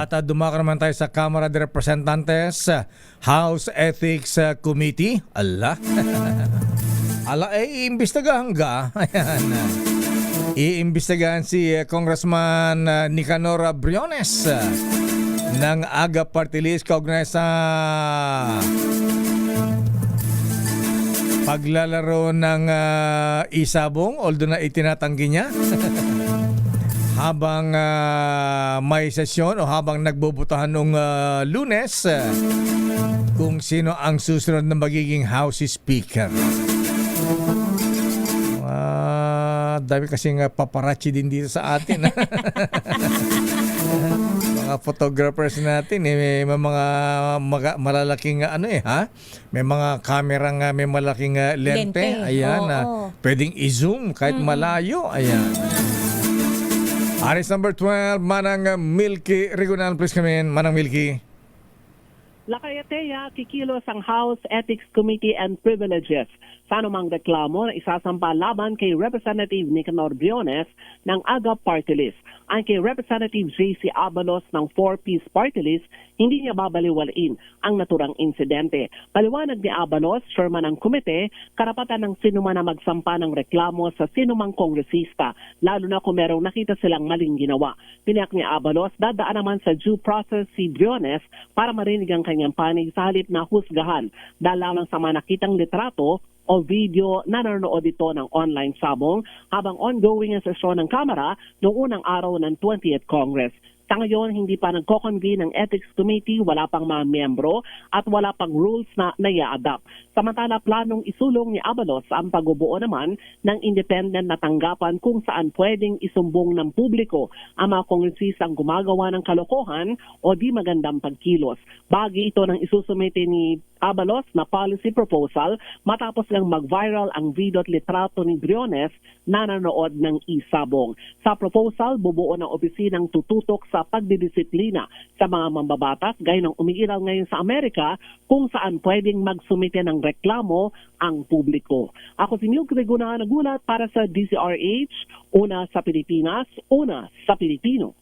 At dumako naman tayo sa Kamara de Representantes, House Ethics Committee. Ala. Iimbestigahan ka. Ayan. Iimbestigahan si Congressman Nicanor Briones ng AGA Party List kaugnay sa paglalaro ng isabong, although na itinatanggi niya. Habang may sesyon o habang nagbubutahan nung Lunes, kung sino ang susunod na magiging House Speaker. Dami kasing paparazzi din dito sa atin. Mga photographers natin may mga malalaking may mga kamerang may malaking lente. Ayan, pwedeng i-zoom kahit malayo. Ayan. Aris number 12, Manang Milky Rigonan, please come in. Manang Milky. Lakayateya, kikilos ang House Ethics Committee and Privileges sa anumang reklamo na isasampa laban kay Representative Nicanor Briones ng AGA Party List. Ang kay Representative J.C. Abalos ng 4-piece Party List, hindi niya babaliwalain ang naturang insidente. Paliwanag ni Abalos, chairman ng komite, karapatan ng sinuman na magsampa ng reklamo sa sinumang kongresista, lalo na kung merong nakita silang maling ginawa. Tiniyak ni Abalos, dadaan naman sa due process si Briones para marinig ang kanyang panig sa halip na husgahan dahil lamang sa mga nakitang litrato o video na nanonood ito ng online sabong habang ongoing ang sesyon ng Kamara noong unang araw ng 20th Congress. Sa ngayon, hindi pa nagko-convene ang Ethics Committee, wala pang mga miyembro at wala pang rules na nai-adapt. Samantala, planong isulong ni Abalos ang pagbubuo naman ng independent na tanggapan kung saan pwedeng isumbong ng publiko ang mga kongresistang gumagawa ng kalokohan o di magandang pagkilos. Bagi ito ng isusumite ni Abalos na policy proposal matapos lang mag-viral ang video at litrato ni Briones na nanood ng isabong. Sa proposal, bubuo ng opisinang tututok sa pagdidisiplina sa mga mambabatas gaya ng umiiral ngayon sa Amerika kung saan pwedeng magsumite ng reklamo ang publiko. Ako si Milk Reguna, nagulat para sa DCRH, una sa Pilipinas, una sa Pilipino.